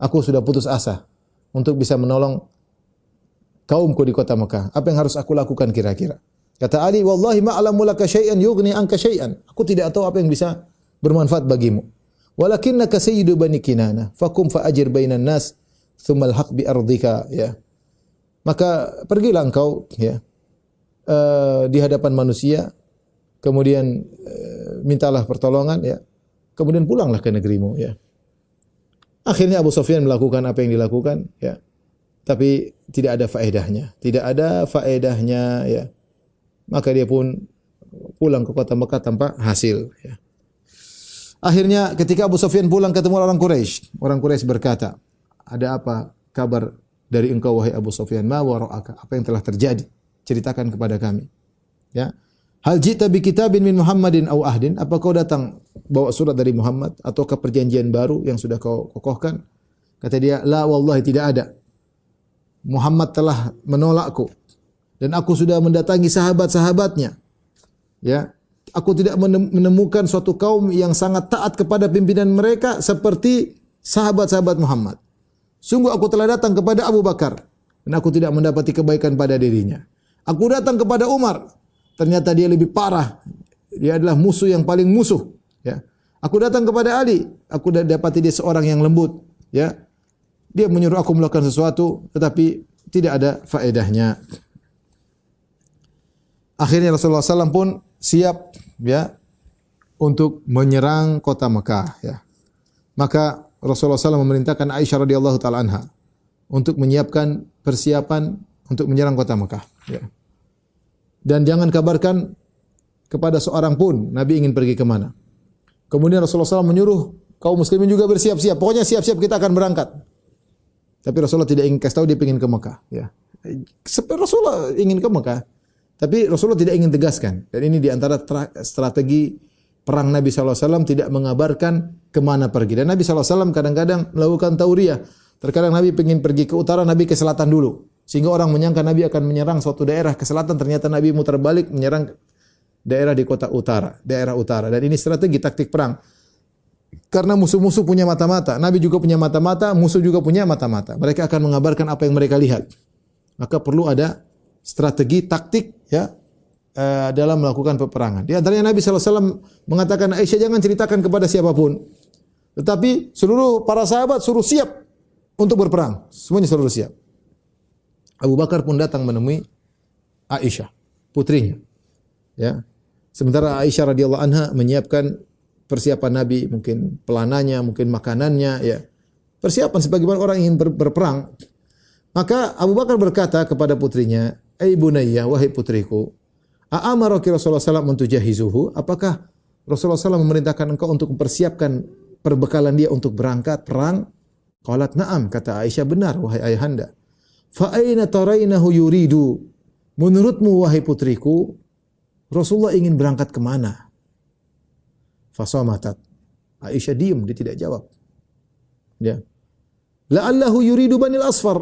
Aku sudah putus asa untuk bisa menolong kaumku di kota Mekah. Apa yang harus aku lakukan kira-kira? Kata Ali, wallahi ma'alamu laka syai'an yughni anka syai'an. Aku tidak tahu apa yang bisa bermanfaat bagimu. Walakinnaka sayyidu bani Kinana, fakum fa'ajir bainan nas, thummal haq bi ardika, ya. Maka pergilah engkau, ya, di hadapan manusia, kemudian mintalah pertolongan, ya. Kemudian pulanglah ke negerimu, ya. Akhirnya Abu Sufyan melakukan apa yang dilakukan, ya. Tapi tidak ada faedahnya. Tidak ada faedahnya, ya. Maka dia pun pulang ke kota Mekah tanpa hasil, ya. Akhirnya ketika Abu Sufyan pulang ketemu orang Quraisy. Orang Quraisy berkata, "Ada apa kabar dari engkau wahai Abu Sufyan? Ma wara'aka? Apa yang telah terjadi? Ceritakan kepada kami." Ya. Hal jita bi kitabin min Muhammadin aw ahdin? Apa kau datang bawa surat dari Muhammad ataukah perjanjian baru yang sudah kau kokohkan? Kata dia, "La wallahi, tidak ada. Muhammad telah menolakku dan aku sudah mendatangi sahabat-sahabatnya. Ya, aku tidak menemukan suatu kaum yang sangat taat kepada pimpinan mereka seperti sahabat-sahabat Muhammad. Sungguh aku telah datang kepada Abu Bakar dan aku tidak mendapati kebaikan pada dirinya. Aku datang kepada Umar, ternyata dia lebih parah. Dia adalah musuh yang paling musuh, ya. Aku datang kepada Ali, aku dapati dia seorang yang lembut, ya. Dia menyuruh aku melakukan sesuatu tetapi tidak ada faedahnya." Akhirnya Rasulullah SAW pun siap, ya, untuk menyerang kota Mekah, ya. Maka Rasulullah SAW memerintahkan Aisyah radhiyallahu taala anha untuk menyiapkan persiapan untuk menyerang kota Mekah, ya. Dan jangan kabarkan kepada seorang pun Nabi ingin pergi ke mana. Kemudian Rasulullah SAW menyuruh kaum muslimin juga bersiap-siap. Pokoknya siap-siap, kita akan berangkat. Tapi Rasulullah tidak ingin kasih tahu dia ingin ke Mekah, ya. Rasulullah ingin ke Mekah, tapi Rasulullah tidak ingin tegaskan. Dan ini di antara strategi perang Nabi SAW, tidak mengabarkan kemana pergi. Dan Nabi SAW kadang-kadang melakukan tauriah. Terkadang Nabi ingin pergi ke utara, Nabi ke selatan dulu. Sehingga orang menyangka Nabi akan menyerang suatu daerah ke selatan, ternyata Nabi muter balik menyerang daerah di kota utara, daerah utara. Dan ini strategi taktik perang. Karena musuh-musuh punya mata-mata, Nabi juga punya mata-mata, musuh juga punya mata-mata. Mereka akan mengabarkan apa yang mereka lihat. Maka perlu ada strategi taktik, ya, dalam melakukan peperangan. Di antaranya Nabi SAW mengatakan, Aisyah jangan ceritakan kepada siapapun. Tetapi seluruh para sahabat suruh siap untuk berperang. Semuanya suruh siap. Abu Bakar pun datang menemui Aisyah, putrinya. Ya. Sementara Aisyah radhiyallahu anha menyiapkan persiapan Nabi, mungkin pelananya, mungkin makanannya, ya. Persiapan sebagaimana orang ingin berperang. Maka Abu Bakar berkata kepada putrinya, "Ai bunayya, wahai putriku, a'amaraki Rasulullah sallallahu alaihi wasallam tujahizuhu? Apakah Rasulullah SAW memerintahkan engkau untuk mempersiapkan perbekalan dia untuk berangkat perang?" Qalat, "Na'am," kata Aisyah, "benar wahai ayahanda." "Fa aina tarainahu yuridu?" Menurutmu wahai putriku, Rasulullah ingin berangkat ke mana? Fasamatat. Aisyah diam, dia tidak jawab. Ya. La'allahu yuridu Banil Asfar.